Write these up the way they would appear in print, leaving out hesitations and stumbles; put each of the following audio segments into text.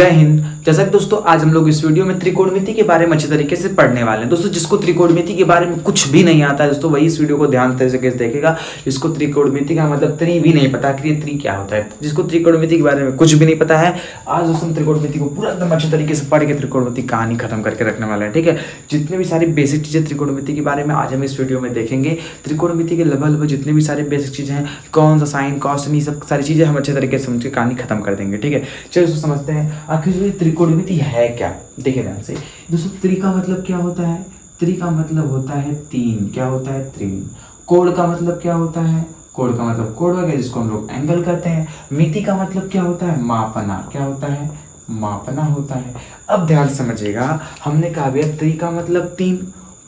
जय हिंद। जैसा कि दोस्तों आज हम लोग इस वीडियो में त्रिकोणमिति के बारे में अच्छे तरीके से पढ़ने वाले हैं। दोस्तों जिसको त्रिकोणमिति के बारे में कुछ भी नहीं आता है दोस्तों वही इस वीडियो को ध्यान से देखेगा। जिसको त्रिकोणमिति का मतलब त्रि भी नहीं पता कि त्रि क्या होता है, जिसको त्रिकोणमिति के बारे में कुछ भी नहीं पता है, आज दोस्तों हम त्रिकोणमिति को पूरा एकदम अच्छे तरीके से पढ़ के त्रिकोणमिति कहानी खत्म करके रखने वाले हैं। ठीक है, जितने भी सारी बेसिक चीजें त्रिकोणमिति के बारे में आज हम इस वीडियो में देखेंगे। त्रिकोणमिति के लेवल पर जितने भी सारे बेसिक चीजें हैं, कौन सा साइन कॉस ये सब सारी चीजें हम अच्छे तरीके से समझ के कहानी खत्म कर देंगे। ठीक है, चलो समझते हैं आखिर त्रिकोणमिति है क्या। देखिए ध्यान से दोस्तों, त्रि का मतलब क्या होता है? त्रि का मतलब होता है तीन। क्या होता है? तीन। कोण का मतलब क्या होता है? कोण का मतलब कोण वगैरह जिसको हम लोग एंगल कहते हैं। मिति का मतलब क्या होता है? मापना। क्या होता है? मापना होता है। अब ध्यान समझिएगा, हमने कहा भैया त्रि का मतलब तीन,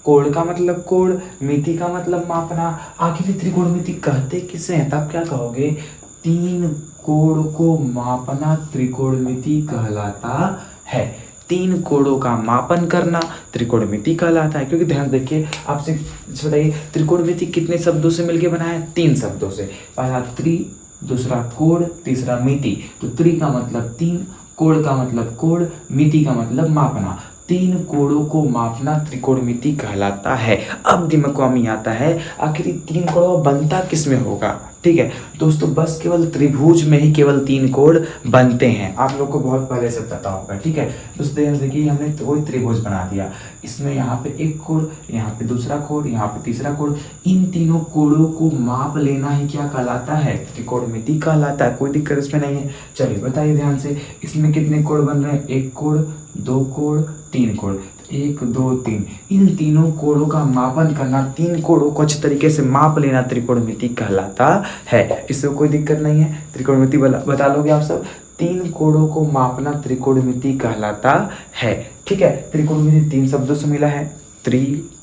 कोण का मतलब कोण, मिति का मतलब मापना। आखिर त्रिकोणमिति कहते किसे हैं? तब क्या कहोगे? तीन कोण को मापना त्रिकोणमिति कहलाता है। तीन कोणों का मापन करना त्रिकोणमिति कहलाता है। क्योंकि ध्यान देखिए, आपसे बताइए त्रिकोणमिति कितने शब्दों से मिलकर बना है? तीन शब्दों से। पहला त्रि, दूसरा कोण, तीसरा मिति। तो त्रि का मतलब तीन, कोण का मतलब कोण, मिति का मतलब मापना। तीन कोणों को मापना त्रिकोणमिति कहलाता है। अब दिमाग में आता है आखिर तीन कोण बनता किस में होगा? ठीक है दोस्तों, बस केवल त्रिभुज में ही केवल तीन कोण बनते हैं। आप लोग को बहुत पहले से पता होगा। ठीक है दोस्तों, देखिए हमने कोई त्रिभुज बना दिया, इसमें यहाँ पे एक कोण, यहाँ पे दूसरा कोण, यहाँ पे तीसरा कोण। इन तीनों कोणों को माप लेना ही क्या कहलाता है? त्रिकोणमिति कहलाता है। कोई दिक्कत इसमें नहीं है। चलिए बताइए ध्यान से, इसमें कितने कोण बन रहे हैं? एक कोण, दो कोण, तीन कोण। एक, दो, तीन। इन तीनों कोणों का मापन करना, तीन कोणों को अच्छे तरीके से माप लेना त्रिकोणमिति कहलाता है। इसमें कोई दिक्कत नहीं है। त्रिकोणमिति बता लोगे आप सब। तीन कोणों को मापना त्रिकोणमिति कहलाता है। ठीक है, त्रिकोणमिति तीन शब्दों से मिला है। त्रि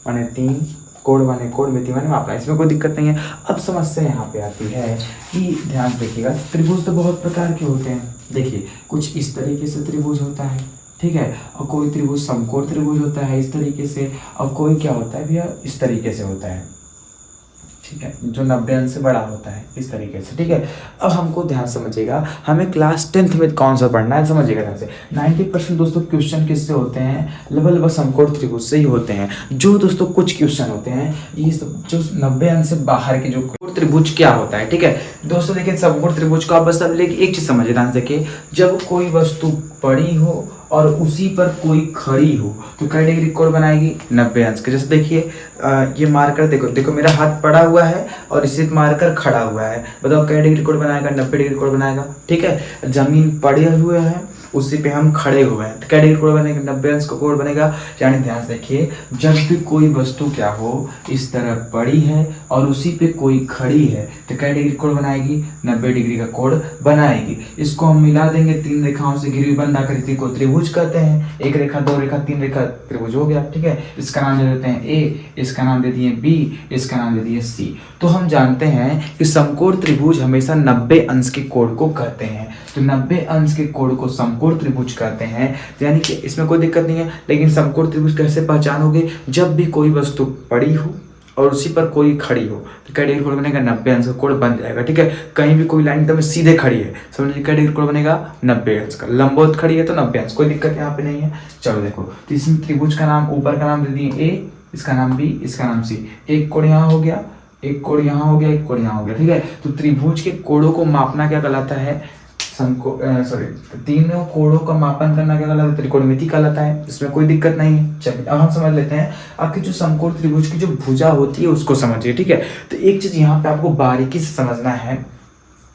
माने तीन, कोण माने कोण, मिति माने मापना। इसमें कोई दिक्कत नहीं है। अब समस्या यहाँ पे आती है कि ध्यान से देखिएगा, त्रिभुज तो बहुत प्रकार के होते हैं। देखिए कुछ इस तरीके से त्रिभुज होता है, ठीक है, और कोई त्रिभुज समकोण त्रिभुज होता है इस तरीके से, और कोई क्या होता है भैया इस तरीके से होता है। ठीक है, जो 90 अंश से बड़ा होता है इस तरीके से। ठीक है, अब हमको ध्यान समझिएगा, हमें क्लास 10th में कौन सा पढ़ना है समझिएगा ध्यान से। 90% दोस्तों क्वेश्चन किससे होते हैं? लेवल व समकोण त्रिभुज से ही होते हैं। जो दोस्तों कुछ क्वेश्चन होते हैं ये सब जो 90 अंश से बाहर के जो त्रिभुज क्या होता है। ठीक है दोस्तों, देखिए समकोण त्रिभुज को आप बस अब लेके एक चीज समझिए ध्यान से कि जब कोई वस्तु पड़ी हो और उसी पर कोई खड़ी हो तो कै डिग्री कोण बनाएगी? 90 अंश के। जैसे देखिए ये मारकर देखो मेरा हाथ पड़ा हुआ है और इसे मारकर खड़ा हुआ है, बताओ कै डिग्री कोण बनाएगा? 90 डिग्री कोण बनाएगा। ठीक है, जमीन पड़े हुए हैं उसी पे हम खड़े हुए हैं तो कै डिग्री कोण बनेगा? 90 अंश का कोण बनेगा। यानी ध्यान से देखिए, जब भी कोई वस्तु क्या हो इस तरह पड़ी है और उसी पे कोई खड़ी है तो कै डिग्री कोण बनाएगी? 90 डिग्री का कोण बनाएगी। इसको हम मिला देंगे, तीन रेखाओं से घिरी बंद आकृति को त्रिभुज कहते हैं। एक रेखा, दो रेखा, तीन रेखा त्रिभुज हो गया। ठीक है, इसका नाम दे देते हैं ए, इसका नाम दे दिए बी, इसका नाम दे दिए सी। तो हम जानते हैं कि समकोण त्रिभुज हमेशा 90 अंश के कोण को कहते हैं। तो 90 अंश के कोण को समकोण त्रिभुज कहते हैं। यानी कि इसमें कोई दिक्कत नहीं है। लेकिन समकोण त्रिभुज कैसे पहचानोगे? जब भी कोई वस्तु पड़ी हो और उसी पर कोई खड़ी हो तो कै डिग्री कोण बनेगा? 90 अंश का कोण बन जाएगा। ठीक है, कहीं भी कोई लाइन एकदम सीधे खड़ी है समझिए कै डिग्री कोण बनेगा? 90 अंश का। लंबवत खड़ी है तो 90 अंश। कोई दिक्कत यहाँ पे नहीं है। चलो देखो, तो इसमें त्रिभुज का नाम, ऊपर का नाम दे दिए ए, इसका नाम बी, इसका नाम सी। एक कोण यहाँ हो गया, एक कोण यहाँ हो गया, एक कोण यहाँ हो गया। ठीक है, तो त्रिभुज के कोणों को मापना क्या कहलाता है? तीनों कोणों का मापन करना क्या कहलाता है? त्रिकोणमिति कहलाता है। इसमें कोई दिक्कत नहीं है। चलिए अब हम समझ लेते हैं आपकी जो समकोण त्रिभुज की जो भुजा होती है उसको समझिए। ठीक है, तो एक चीज यहाँ पे आपको बारीकी से समझना है।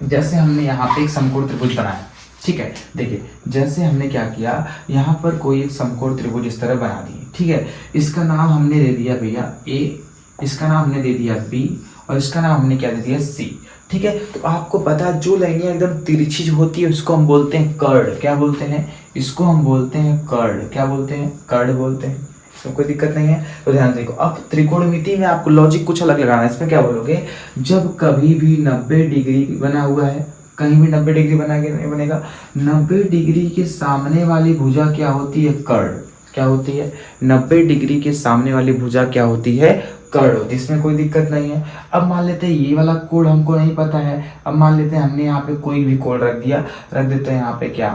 जैसे हमने यहाँ पे एक समकोण त्रिभुज बनाया, ठीक है, देखिए जैसे हमने क्या किया, यहाँ पर कोई एक समकोण त्रिभुज इस तरह बना दिए। ठीक है, इसका नाम हमने दे दिया भैया ए, इसका नाम हमने दे दिया बी, और इसका नाम हमने क्या दे दिया? सी। ठीक है, तो आपको पता है जो लाइनें एकदम तिरछी जो होती है उसको हम बोलते हैं कर्ण। क्या बोलते हैं? इसको हम बोलते हैं कर्ण। क्या बोलते हैं? कर्ण बोलते हैं। इसमें कोई दिक्कत नहीं है। तो ध्यान देखो, अब त्रिकोणमिति में आपको लॉजिक कुछ अलग लगाना है। इसमें क्या बोलोगे? जब कभी भी 90 डिग्री बना हुआ है, कहीं भी 90 डिग्री बना के नहीं बनेगा, 90 डिग्री के सामने वाली भुजा क्या होती है? कर्ण। क्या होती है? 90 डिग्री के सामने वाली भुजा क्या होती है? कर्ण होती है। इसमें कोई दिक्कत नहीं है। अब मान लेते हैं ये वाला कोण हमको नहीं पता है, अब मान लेते हैं हमने यहाँ पे कोई भी कोण रख दिया, रख देते हैं यहाँ पे क्या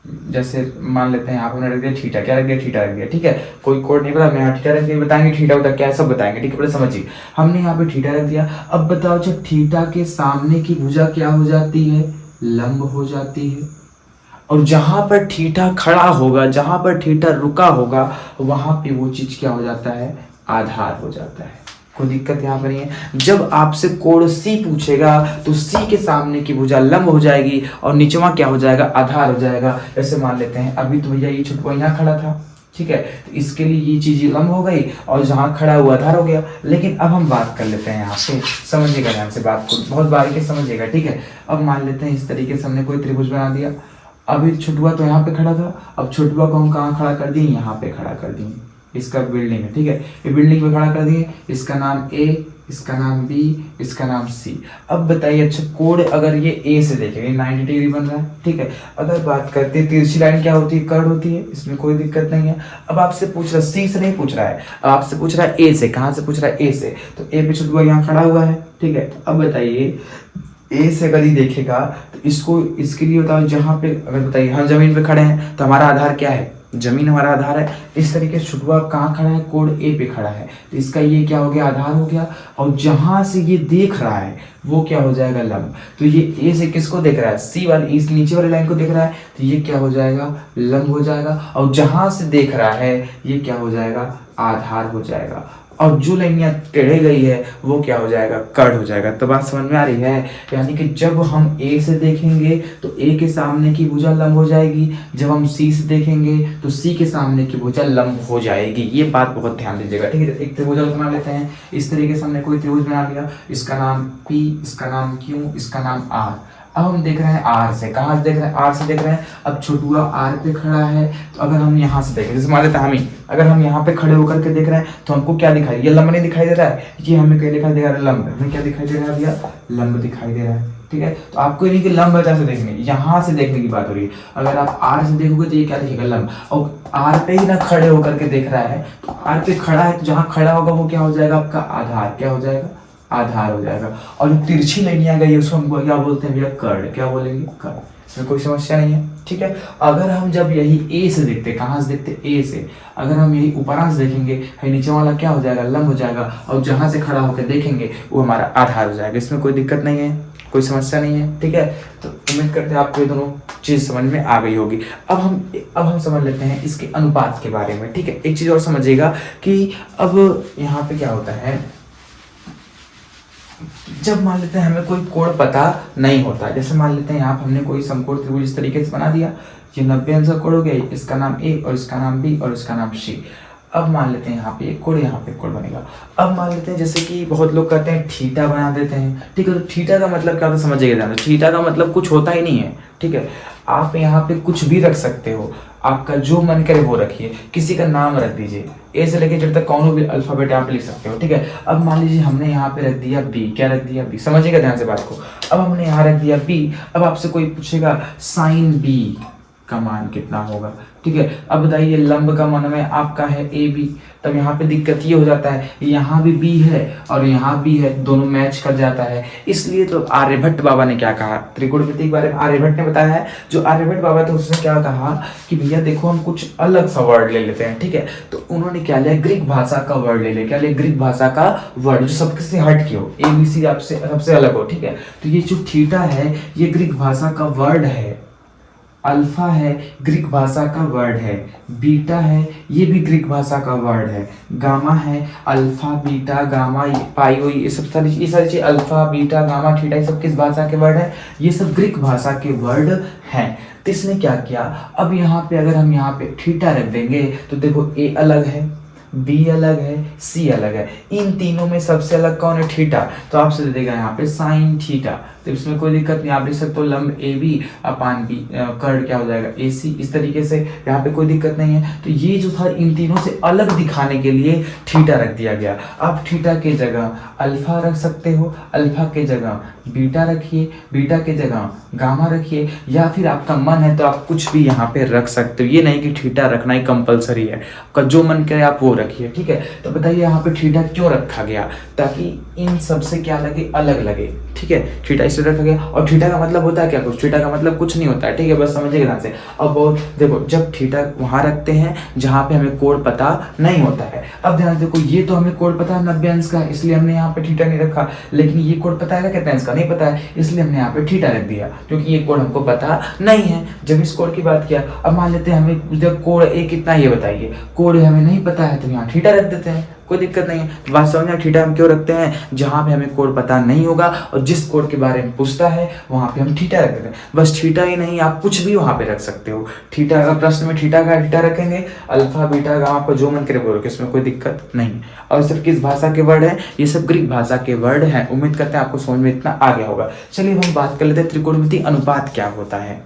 जैसे मान लेते हैं आपने रख दिया थीटा, क्या रख दिया, थीटा रख दिया, ठीक है, कोई कोड नहीं पता, मैं यहाँ थीटा रख दिया, बताएंगे थीटा होता क्या है, सब बताएंगे, ठीक है, पहले समझिए, हमने यहाँ पे थीटा रख दिया। अब बताओ जब थीटा के सामने की भुजा क्या हो जाती है, लंब हो जाती है, और जहां पर थीटा खड़ा होगा, जहां पर थीटा रुका होगा, वहां पे वो चीज क्या हो जाता है, आधार हो जाता है। कोई दिक्कत यहाँ पर नहीं है। जब आपसे कोण सी पूछेगा तो सी के सामने की भुजा लंब हो जाएगी और नीचवा क्या हो जाएगा, आधार हो जाएगा। जैसे मान लेते हैं अभी तो भैया ये छुटवा यहाँ खड़ा था, ठीक है, तो इसके लिए ये चीज लंब हो गई और जहां खड़ा हुआ आधार हो गया। लेकिन अब हम बात कर लेते हैं यहाँ पे, समझिएगा ध्यान से बात को, बहुत बारीकी से समझिएगा, ठीक है। अब मान लेते हैं इस तरीके से हमने कोई त्रिभुज बना दिया। अभी छुटवा तो यहाँ पे खड़ा था, अब छुटवा को हम कहाँ खड़ा कर दिए, यहाँ पे खड़ा कर दिए, इसका बिल्डिंग है, ठीक है, ये बिल्डिंग पे खड़ा कर दिए, इसका नाम ए, इसका नाम बी, इसका नाम सी। अब बताइए अच्छा कोण अगर ये ए से देखेंगे 90 डिग्री बन रहा है, ठीक है। अगर बात करते हैं तिरछी लाइन क्या होती है, कर्ड होती है, इसमें कोई दिक्कत नहीं है। अब आपसे पूछ रहा है सी से नहीं पूछ रहा है, अब आपसे पूछ रहा है ए से, कहाँ से पूछ रहा है, ए से, तो ए पे छुटवा यहाँ खड़ा हुआ है, ठीक है। अब बताइए ए से अगर ये देखेगा तो इसको, इसके लिए बताओ जहाँ पे अगर बताइए हम जमीन पे खड़े हैं तो हमारा आधार क्या है, जमीन हमारा आधार है। इस तरीके से छुटवा कहाँ खड़ा है, कोण ए पे खड़ा है, तो इसका ये क्या हो गया, आधार हो गया। और जहां से ये देख रहा है वो क्या हो जाएगा, लंब। तो ये ए से किसको देख रहा है, सी वाली, इस नीचे वाली लाइन को देख रहा है, तो ये क्या हो जाएगा, लंब हो जाएगा। और जहां से देख रहा है ये क्या हो जाएगा, आधार हो जाएगा। और जो लाइन यहाँ टेढ़े गई है वो क्या हो जाएगा, कर्ड हो जाएगा। तो बात समझ में आ रही है, यानी कि जब हम ए से देखेंगे तो ए के सामने की भुजा लंब हो जाएगी, जब हम सी से देखेंगे तो सी के सामने की भुजा लंब हो जाएगी। ये बात बहुत ध्यान दीजिएगा, ठीक है। एक त्रिभुज बना लेते हैं, इस तरीके से हमने कोई त्रिभुज बना लिया, इसका नाम पी, इसका नाम क्यू, इसका नाम आर। अब हम देख रहे हैं आर से, कहाँ से देख रहे हैं, आर से देख रहे हैं। अब छुटुआ आर पे खड़ा है, तो अगर हम यहाँ से देखें, जैसे मान लेते हैं हम ही, अगर हम यहाँ पे खड़े होकर के देख रहे हैं तो हमको क्या दिखाई, ये लंब नहीं दिखाई दे रहा है, ये हमें क्या दिखाई दे रहा है, लंब। हमें क्या दिखाई दे रहा है भैया, लंब दिखाई दे रहा है, ठीक है। तो आपको नहीं कि लंब कैसे देखने, यहाँ से देखने की बात हो रही है। अगर आप आर से देखोगे तो ये क्या दिखेगा, लंब। और आर पे ही ना खड़े होकर के देख रहा है, तो आर पे खड़ा है, तो जहाँ खड़ा होगा वो क्या हो जाएगा, आपका आधार, क्या हो जाएगा, आधार हो जाएगा। और जो तिरछी लाइन गई उसको हम क्या बोलते हैं भैया, कर्ड, क्या बोलेंगे, कर्ड। इसमें कोई समस्या नहीं है, ठीक है। अगर हम जब यही ए से देखते, कहाँ से देखते, ए से, अगर हम यही ऊपर से देखेंगे, नीचे वाला क्या हो जाएगा, लंब हो जाएगा। और जहां से खड़ा होकर देखेंगे वो हमारा आधार हो जाएगा। इसमें कोई दिक्कत नहीं है, कोई समस्या नहीं है, ठीक है। तो उम्मीद करते हैं आपको ये दोनों चीज समझ में आ गई होगी। अब हम समझ लेते हैं इसके अनुपात के बारे में, ठीक है। एक चीज और समझिएगा कि अब यहाँ पे क्या होता है, जब मान लेते हैं हमें कोई कोण पता नहीं होता, जैसे मान लेते हैं यहाँ हमने कोई समकोण त्रिभुज इस तरीके से बना दिया, ये 90 अंश का कोण हो गया, इसका नाम ए और इसका नाम बी और इसका नाम सी। अब मान लेते हैं यहाँ पे एक कोण, यहाँ पे एक कोण बनेगा। अब मान लेते हैं जैसे कि बहुत लोग कहते हैं थीटा बना देते हैं, ठीक है। तो थीटा का मतलब क्या होता है समझिएगा ध्यान से, थीटा का मतलब कुछ होता ही नहीं है, ठीक है। आप यहाँ पे कुछ भी रख सकते हो, आपका जो मन करे वो रखिए, किसी का नाम रख दीजिए, ए से लेके जेड तक कौन भी अल्फाबेट आप लिख सकते हो, ठीक है। अब मान लीजिए हमने यहाँ पे रख दिया बी, क्या रख दिया, बी, समझिएगा ध्यान से बात को। अब हमने यहाँ रख दिया बी, अब आपसे कोई पूछेगा साइन बी का मान कितना होगा, ठीक है। अब बताइए लंब का मान में आपका है ए बी, तब यहाँ पे दिक्कत ये हो जाता है, यहाँ भी बी है और यहाँ भी है, दोनों मैच कर जाता है। इसलिए तो आर्यभट्ट बाबा ने क्या कहा, त्रिकोणमिति के बारे में आर्यभट्ट ने बताया है। जो आर्यभट्ट बाबा थे उसने क्या कहा कि भैया देखो हम कुछ अलग सा वर्ड ले लेते हैं, ठीक है। तो उन्होंने क्या लिया, ग्रीक भाषा का वर्ड ले लिया, क्या लिया, ग्रीक भाषा का वर्ड जो सबसे हट के हो, ABC आपसे सबसे अलग हो, ठीक है। तो ये जो थीटा है ये ग्रीक भाषा का वर्ड है, अल्फा है ग्रीक भाषा का वर्ड है, बीटा है ये भी ग्रीक भाषा का वर्ड है, गामा है, अल्फा बीटा गामा पाई, ये सारी चीज, अल्फा बीटा गामा थीटा ये सब किस भाषा के वर्ड है, ये सब ग्रीक भाषा के वर्ड हैं। तो इसने क्या किया, अब यहाँ पे अगर हम यहाँ पे थीटा रख देंगे तो देखो ए अलग है, बी अलग है, सी अलग है, इन तीनों में सबसे अलग कौन है, थीटा। तो आपसे दे देगा यहाँ पे साइन थीटा, तो इसमें कोई दिक्कत नहीं, आप लिख सकते हो लंब A B upon B, chord क्या हो जाएगा ए सी, इस तरीके से, यहाँ पे कोई दिक्कत नहीं है। तो ये जो था इन तीनों से अलग दिखाने के लिए थीटा रख दिया गया। आप थीटा के जगह अल्फा रख सकते हो, अल्फा के जगह बीटा रखिए, बीटा के जगह गामा रखिए, या फिर आपका मन है तो आप कुछ भी यहाँ पे रख सकते हो। ये नहीं कि थीटा रखना ही कंपलसरी है, आपका जो मन करे आप वो रखिए, ठीक है। तो बताइए यहाँ पे थीटा क्यों रखा गया, ताकि इन सबसे क्या लगे, अलग लगे, ठीक है। थीटा ऐसे रख गया। और थीटा का मतलब होता है क्या, कुछ थीटा का मतलब कुछ नहीं होता है, ठीक है, बस समझिए ध्यान से। अब बहुत देखो, जब थीटा वहां रखते हैं जहां पे हमें कोण पता नहीं होता है। अब ध्यान से देखो, ये तो हमें कोण पता है 90 अंश का, इसलिए हमने यहाँ पे थीटा नहीं रखा। लेकिन ये कोण पता है कितने अंश का, नहीं पता है, इसलिए हमने यहाँ पे थीटा रख दिया, क्योंकि ये कोण हमको पता नहीं है। जब इस कोण की बात किया, अब मान लेते हैं हमें जब कोण ए कितना, ये बताइए, कोण हमें नहीं पता है तो यहाँ थीटा रख देते हैं, कोई दिक्कत नहीं है। बात समझ में, थीटा हम क्यों रखते हैं, जहां पे हमें कोण पता नहीं होगा और जिस कोण के बारे में पूछता है वहां पे हम थीटा रख देते हैं। बस थीटा ही नहीं, आप कुछ भी वहां पे रख सकते हो। थीटा का प्रश्न में थीटा का थीटा रखेंगे, अल्फा बीटा का आपको जो मन करे बोलो, इसमें कोई दिक्कत नहीं। और सिर्फ किस भाषा के वर्ड है, ये सब ग्रीक भाषा के वर्ड है। उम्मीद करते हैं आपको समझ में इतना आ गया होगा। चलिए हम बात कर लेते हैं त्रिकोणमितीय अनुपात क्या होता है।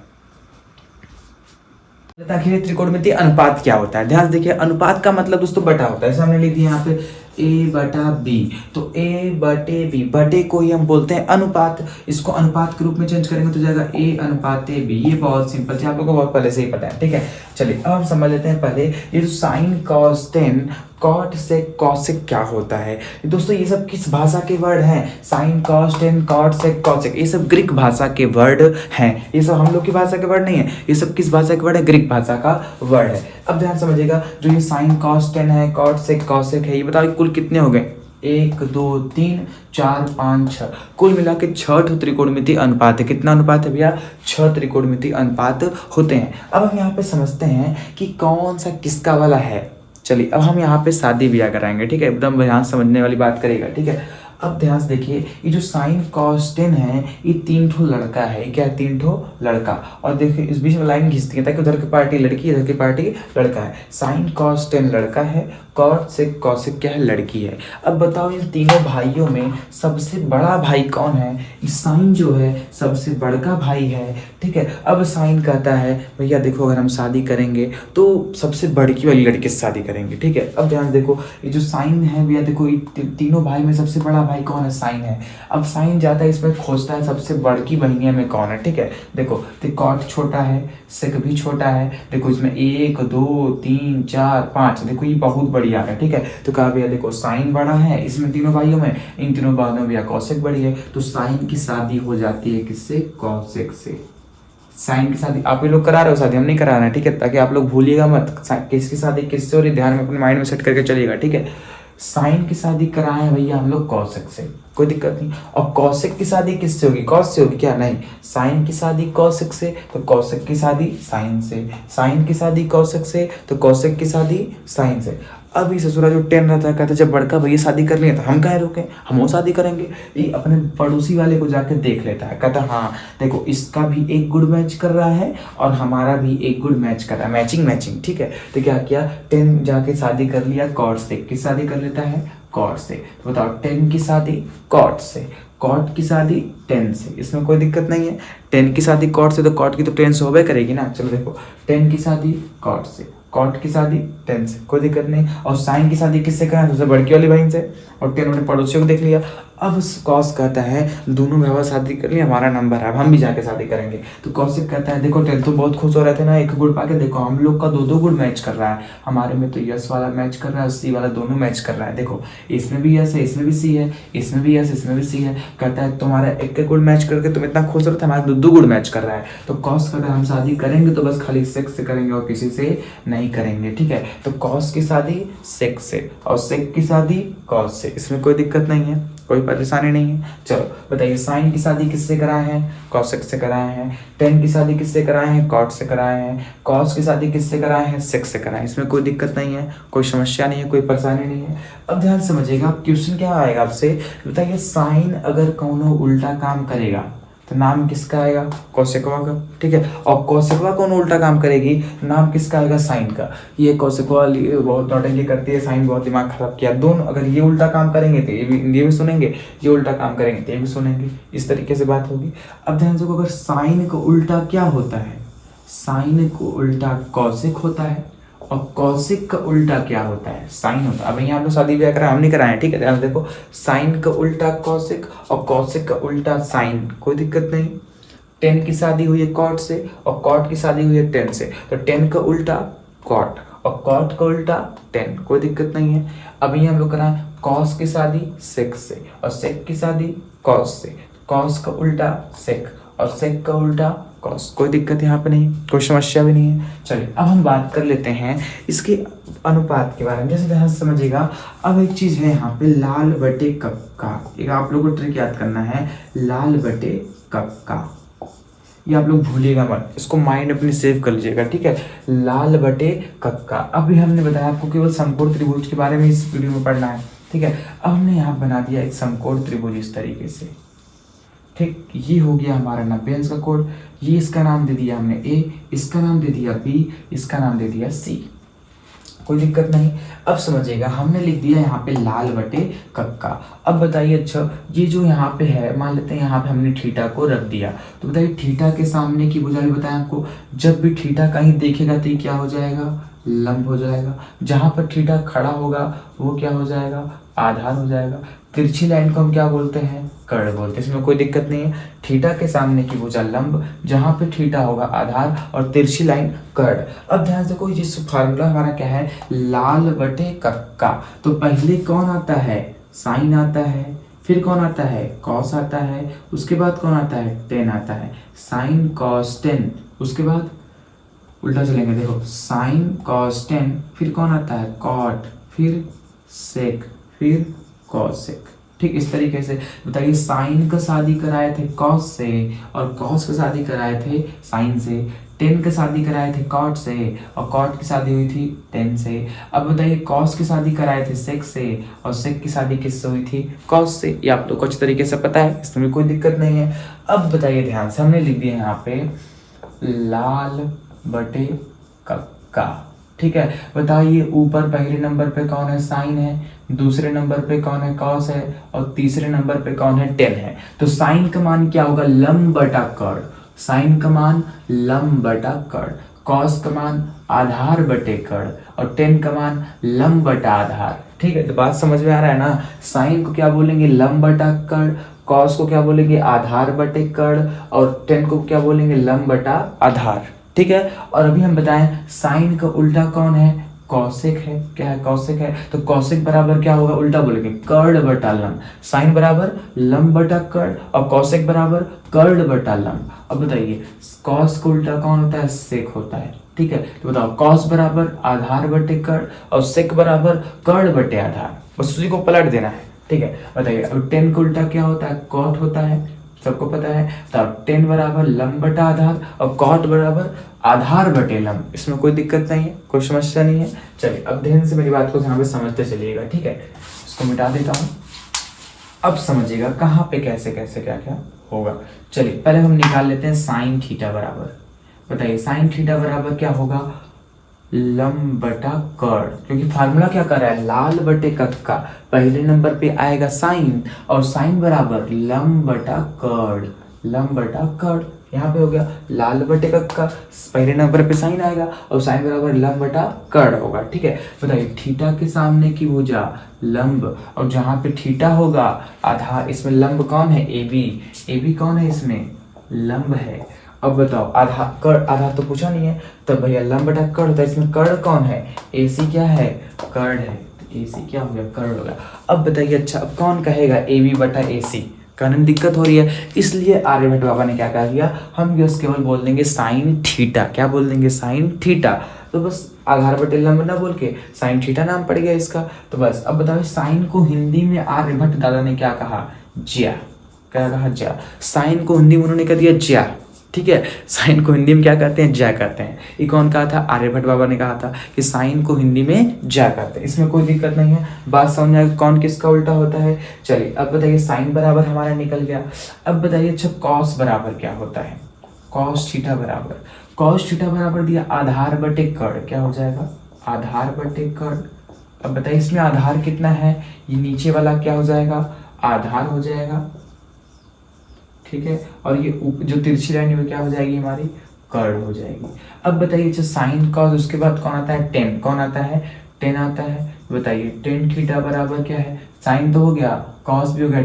आखिर त्रिकोणमितीय अनुपात क्या होता है, ध्यान से देखिए। अनुपात का मतलब दोस्तों बटा होता है, जैसे हमने लिख दिया यहाँ पे a बटा b, तो a बटे b, बटे को ही हम बोलते हैं अनुपात। इसको अनुपात के रूप में चेंज करेंगे तो जाएगा a अनुपाते b। ये बहुत सिंपल है, आप लोगों को बहुत पहले से ही पता है, ठीक है। चलिए अब हम समझ लेते हैं पहले ये जो sine cos tan cot sec cosec क्या होता है। दोस्तों ये सब किस भाषा के वर्ड हैं, sine cos tan cot sec cosec, ये सब ग्रीक भाषा के वर्ड हैं। ये सब हम लोग की भाषा के वर्ड नहीं है, ये सब किस भाषा के वर्ड है, ग्रीक भाषा का वर्ड है। अब ध्यान समझिएगा, जो ये साइन कॉस टेन है, कॉट सेक कॉसेक है, ये बताओ कुल कितने हो गए, 1 2 3 4 5 6, कुल मिला के 6 त्रिकोणमितीय अनुपात है। कितना अनुपात है भैया, 6 त्रिकोणमितीय अनुपात होते हैं। अब हम यहाँ पे समझते हैं कि कौन सा किसका वाला है। चलिए अब हम यहाँ पे शादी ब्याह कराएंगे, ठीक है, एकदम ध्यान समझने वाली बात करेगा, ठीक है। अब ध्यान से देखिए, ये जो साइन कॉस टेन है, ये 3 ठो लड़का है, क्या है, 3 ठो लड़का। और देखिए इस बीच में लाइन खींचती है ताकि उधर की पार्टी लड़की, इधर की पार्टी लड़का है। साइन कॉस टेन लड़का है, कॉट सेक कॉसेक क्या है, लड़की है। अब बताओ इन तीनों भाइयों में सबसे बड़ा भाई कौन है, साइन जो है सबसे बड़का भाई है, ठीक है। अब साइन कहता है भैया देखो, अगर हम शादी करेंगे तो सबसे बड़की वाली लड़की से शादी करेंगे, ठीक है। अब ध्यान देखो, ये जो साइन है भैया देखो, तीनों भाई में सबसे बड़ा भाई कौन है, साइन है। अब साइन जाता है इसमें खोजता है सबसे बड़की बहनिया में कौन है, ठीक है। देखो तो कॉट छोटा है, सेक भी छोटा है, देखो इसमें 1 2 3 4 5, देखो ये बहुत बड़ी आ रहा है, ठीक है। तो कहा भैया देखो साइन बड़ा है इसमें तीनों भाइयों में, इन तीनों भाइयों में भैया कॉसेक बड़ी है, तो साइन की शादी हो जाती है किससे, कॉसेक से। साइन की शादी आप ये लोग करा रहे हो, शादी हम नहीं करा रहे हैं, ठीक है, ताकि आप लोग भूलिएगा मत किसकी शादी किससे, और ध्यान में अपने माइंड में सेट करके चलिएगा, ठीक है। साइन की शादी कराए हैं भैया हम लोग कॉसेक से, कोई दिक्कत नहीं। और कॉसेक की शादी किससे होगी, कॉस से होगी क्या, नहीं, साइन की शादी कॉसेक से, तो कॉसेक की शादी साइन से, साइन की शादी कॉसेक से, तो कॉसेक की शादी साइन से। अब ये ससुरा जो 10 रहता है, कहता है जब बड़का भैया शादी कर लिए तो हम काहे रोके, हम वो शादी करेंगे। ये अपने पड़ोसी वाले को जाके देख लेता है, कहता हाँ देखो इसका भी एक गुण मैच कर रहा है और हमारा भी एक गुण मैच कर रहा है, मैचिंग मैचिंग, ठीक है। तो क्या किया, 10 जाके शादी कर लिया कॉट से, किस शादी कर लेता है, कॉट से। तो बताओ 10 की शादी कॉट से, कॉट की शादी 10 से, इसमें कोई दिक्कत नहीं है। 10 की शादी कॉट से, तो कॉट की तो 10 से होबे करेगी ना। चलो देखो 10 की शादी कॉट से, कॉट की शादी 10 से, कोई दिक्कत नहीं। और साइन की शादी किससे कराएं, सबसे बड़की वाली बहन से, और 10 अपने पड़ोसियों को देख लिया। अब कॉस कहता है दोनों भाई शादी कर लिया, हमारा नंबर है, अब हम भी जाके शादी करेंगे। तो कौशिक कहता है देखो 10 तो बहुत खुश हो रहे थे ना एक गुण पाके, देखो हम लोग का 2 गुण मैच कर रहा है, हमारे में तो यस वाला मैच कर रहा है, सी वाला, दोनों मैच कर रहा है। देखो इसमें भी यस है, इसमें भी सी है, इसमें भी यस, इसमें भी सी है। कहता है तुम्हारा एक गुण मैच करके तुम इतना खुश हो रहे थे, हमारा 2 गुण मैच कर रहा है। तो कॉस कहता है हम शादी करेंगे तो बस खाली सेक्स से करेंगे और किसी से नहीं करेंगे, ठीक है। तो कॉस की शादी सेक्स से और सेक की शादी कॉस से, इसमें कोई दिक्कत नहीं है, कोई परेशानी नहीं है। चलो बताइए साइन की शादी किससे कराए हैं, कॉसेक से कराए हैं। 10 की शादी किससे कराए हैं, कॉट से कराए हैं। कॉस की शादी किससे कराए हैं, सेक्स से कराए हैं, इसमें कोई दिक्कत नहीं है, कोई समस्या नहीं है, कोई परेशानी नहीं है। अब ध्यान समझिएगा, क्वेश्चन क्या आएगा आपसे, बताइए साइन अगर कौनो उल्टा काम करेगा तो नाम किसका आएगा, कौशिकवा का, ठीक है। और कौशिकवा कौन उल्टा काम करेगी, नाम किसका आएगा, साइन का। ये कौशिकवा बहुत नौटंकी करती है, साइन बहुत दिमाग खराब किया, दोनों अगर ये उल्टा काम करेंगे तो ये भी सुनेंगे, ये उल्टा काम करेंगे तो ये भी सुनेंगे, इस तरीके से बात होगी। अब ध्यान से, अगर साइन का उल्टा क्या होता है, साइन को उल्टा कौशिक होता है, और कौशिक का उल्टा क्या होता है, साइन होता है। अब यहाँ पे शादी ब्याह कराए, हम नहीं कराए, ठीक है। ध्यान देखो, साइन का उल्टा कौशिक और कौशिक का उल्टा साइन, कोई दिक्कत नहीं। 10 की शादी हुई है कॉट से और कॉट की शादी हुई है 10 से, तो 10 का उल्टा कॉट और कॉट का उल्टा 10, कोई दिक्कत नहीं है। अभी हम लोग कराए कॉस की शादी सेक से और सेक की शादी कॉस से। कॉस का उल्टा सेक और सेक का उल्टा कॉस। कोई दिक्कत यहाँ पे नहीं, कोई समस्या भी नहीं है। चलिए अब हम बात कर लेते हैं इसके अनुपात के बारे में। जैसे ध्यान से समझिएगा। अब एक चीज़ है यहाँ पे लाल बटे कप का, एक आप लोगों को ट्रिक याद करना है, लाल बटे कप का, ये आप लोग भूलिएगा मत, इसको माइंड अपनी सेव कर लीजिएगा, ठीक है। लाल बटे कप का। अभी हमने बताया आपको केवल समकोण त्रिभुज के बारे में इस वीडियो में पढ़ना है, ठीक है। अब हमने यहाँ बना दिया एक समकोण त्रिभुज इस तरीके से, ठीक। ये हो गया हमारा 90 अंश का कोण। ये इसका नाम दे दिया हमने ए, इसका नाम दे दिया बी, इसका नाम दे दिया सी। कोई दिक्कत नहीं। अब समझिएगा, हमने लिख दिया यहाँ पे लाल बटे कप का। अब बताइए, अच्छा ये जो यहाँ पे है, मान लेते हैं यहाँ पे हमने थीटा को रख दिया, तो बताइए थीटा के सामने की भुजा बताया आपको, जब भी थीटा कहीं देखेगा तो ये क्या हो जाएगा, लंब हो जाएगा। जहाँ पर थीटा खड़ा होगा वो क्या हो जाएगा, आधार हो जाएगा। तिरछी लाइन को हम क्या बोलते हैं, कर्ण बोलते हैं। इसमें कोई दिक्कत नहीं है। थीटा के सामने की भुजा लंब, जहाँ पे थीटा होगा आधार और तिरछी लाइन कर्ण। अब ध्यान से कोई जिस फार्मूला हमारा क्या है, लाल बटे कप का, तो पहले कौन आता है, साइन आता है, फिर कौन आता है, कॉस आता है, उसके बाद कौन आता है, टेन आता है। साइन कॉस टेन, उसके बाद उल्टा चलेंगे, देखो साइन कॉस टेन, फिर कौन आता है, कॉट, फिर सेक, फिर कॉसेक, ठीक। इस तरीके से बताइए, साइन का शादी कराए थे कॉस से और कॉस का शादी कराए थे साइन से, टेन का शादी कराए थे कॉट से और कॉट की शादी हुई थी टेन से। अब बताइए, कॉस की शादी कराए थे सेक से और सेक की शादी किससे हुई थी, कॉस से। ये आप लोग को अच्छी तरीके से पता है, इसमें कोई दिक्कत नहीं है। अब बताइए ध्यान से, हमने लिख दिया यहाँ पे लाल बटे कप का, ठीक है। बताइए ऊपर पहले नंबर पे कौन है, साइन है, दूसरे नंबर पे कौन है, कॉस है, और तीसरे नंबर पे कौन है, टेन है। तो साइन का मान क्या होगा, लंब बटा कर्ण। साइन का मान लंब बटा कर्ण, कॉस का मान आधार बटे कर्ण और टेन का मान लंब बटा आधार, ठीक है। तो बात समझ में आ रहा है ना। साइन को क्या बोलेंगे, लंब बटा कर्ण, कॉस को क्या बोलेंगे, आधार बटे कर्ण, और टेन को क्या बोलेंगे, लंब बटा आधार, ठीक है। और अभी हम बताएं, साइन का उल्टा कौन है, कौशिक है। क्या है, कौशिक है। तो कौशिक बराबर क्या होगा, उल्टा बोलेंगे, कर्ण बटा लंब। साइन बराबर लंब बटा कर्ण और कौशिक बराबर कर्ण बटा लंब। अब बताइए, कॉस का उल्टा कौन होता है, सेक होता है, ठीक है। तो बताओ, कॉस बराबर आधार बटे कर्ण और सेक बराबर कर्ण बटे आधार, बस उसी को पलट देना है, ठीक है। बताइए, अब टेन का उल्टा क्या होता है, कॉट होता है, सबको पता है। तो टेन बराबर लंब बटा आधार और कॉट बराबर आधार बटे लंब। इसमें कोई दिक्कत नहीं है, कोई समस्या नहीं है। चलिए अब ध्यान से मेरी बात को यहाँ पे समझते चलिएगा, ठीक है। इसको मिटा देता हूँ। अब समझिएगा कहाँ पे कैसे कैसे क्या क्या होगा। चलिए पहले हम निकाल लेते हैं साइन थीटा बराबर। बताइए साइन थीटा बराबर क्या होगा, लंब बटा कर्ण, क्योंकि फार्मूला क्या कर रहा है, लाल बटे कप का, पहले नंबर पे आएगा साइन और साइन बराबर लंब बटा कर्ण, लंब बटा कर्ण। यहाँ पे हो गया लाल बटे कप का, पहले नंबर पे साइन आएगा और साइन बराबर लंब बटा कर्ण होगा, ठीक है। बताइए थीटा के सामने की भुजा लंब और जहाँ पे थीटा होगा आधार, इसमें लंब कौन है, ए बी कौन है, इसमें लंब है। अब बताओ आधार कर्ण, आधार तो पूछा नहीं है, तो भैया लंब बटा कर्ण होता है, इसमें कर्ण कौन है, AC क्या है, कर्ण है, तो AC क्या हो गया, कर्ण हो गया। अब बताइए अच्छा, अब कौन कहेगा AB बटा AC, कहने में दिक्कत हो रही है, इसलिए आर्यभट्ट बाबा ने क्या कह दिया, हम बस केवल बोल देंगे साइन थीटा। क्या बोल देंगे, साइन थीटा। तो बस आधार बटे लंब ना बोल के साइन थीटा नाम पड़ गया इसका। तो बस अब बताओ साइन को हिंदी में आर्यभट्ट दादा ने क्या कहा, ज्या। क्या कहा, ज्या। साइन को हिंदी में उन्होंने कह दिया ज्या, ठीक है। साइन को हिंदी में क्या कहते हैं, ज्या कहते हैं। ये कौन कहा था, आर्यभट्ट बाबा ने कहा था कि साइन को हिंदी में ज्या कहते हैं। इसमें कोई दिक्कत नहीं है, बात समझ आएगी कौन किसका उल्टा होता है। चलिए अब बताइए साइन बराबर हमारा निकल गया। अब बताइए अच्छा कॉस बराबर क्या होता है, कॉस थीटा बराबर, कॉस थीटा बराबर दिया आधार बटे कर्ण, क्या हो जाएगा, आधार बटे कर्ण। अब बताइए इसमें आधार कितना है, ये नीचे वाला क्या हो जाएगा, आधार हो जाएगा, ठीक है। और ये जो तिरछी लाइन है क्या हो जाएगी हमारी, कर्ण हो जाएगी। अब बताइए अच्छा साइन कॉस, उसके बाद कौन आता है, टेन, कौन आता है, टेन आता है। बताइए टेन थीटा बराबर क्या है, साइन तो हो गया, कॉस भी हो गया,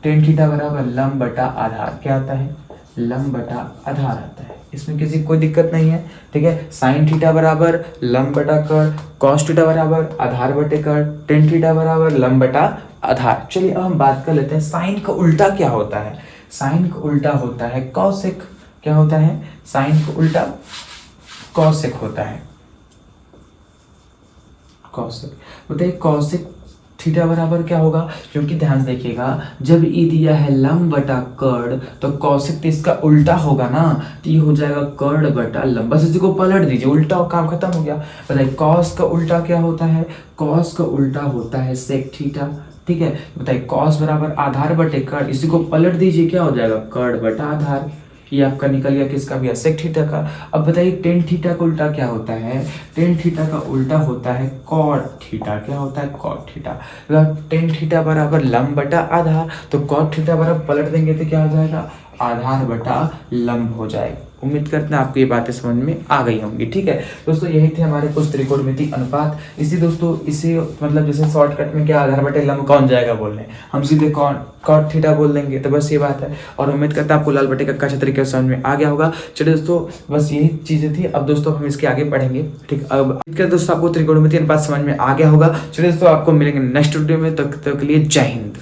टेन थीटा बराबर लंब बटा आधार, क्या आता है, लंब बटा आधार आता है। इसमें किसी कोई दिक्कत नहीं है, ठीक है। साइन थीटा बराबर लंब बटा कर्ण, कॉस थीटा बराबर आधार बटे कर्ण, टेन थीटा बराबर लंब बटा आधार। चलिए अब हम बात कर लेते हैं साइन का उल्टा क्या होता है। साइन का उल्टा होता है कॉसेक। क्या होता है? साइन का उल्टा कॉसेक होता है। कॉसेक बताइए, कॉसेक थीटा बराबर क्या होगा? क्योंकि ध्यान से देखिएगा, जब ई दिया है लंब बटा कर्ण तो कॉसेक तो इसका उल्टा होगा ना, तो ये हो जाएगा कर्ण बटा लंब। बस इसी को पलट दीजिए, उल्टा काम खत्म हो गया। बताइए कॉस का उल्टा क्या होता है? कॉस का उल्टा होता है सेक थीटा। ठीक है, बताइए कॉस बराबर आधार बटे कर्ण, इसी को पलट दीजिए, क्या हो जाएगा? कर्ण बटा आधार। ये आपका निकल गया किसका भैया? सेक थीटा का। अब बताइए टेन थीटा का उल्टा क्या होता है? टेन थीटा का उल्टा होता है कॉट थीटा। क्या होता है? Cot theta. टेन थीटा बराबर लंब बटा आधार, तो कॉट थीटा बराबर पलट देंगे तो क्या हो जाएगा? आधार बटा लंब हो जाएगा। उम्मीद करते हैं आपको ये बातें समझ में आ गई होंगी। ठीक है दोस्तों, यही थे हमारे कुछ त्रिकोणमिति अनुपात। इसी दोस्तों इसे मतलब जैसे शॉर्टकट में क्या आधार बटे लंब कौन जाएगा बोलने, हम सीधे कॉट थीटा बोल देंगे। तो बस ये बात है, और उम्मीद करता है आपको लाल बटे का अच्छा तरीके से समझ में आ गया होगा। चलिए दोस्तों, बस यही चीजें थी। अब दोस्तों हम इसके आगे पढ़ेंगे। ठीक, अब दोस्तों आपको त्रिकोणमिति अनुपात समझ में आ गया होगा। चलिए दोस्तों, आपको मिलेंगे नेक्स्ट वीडियो में। तब तक के लिए जय हिंद।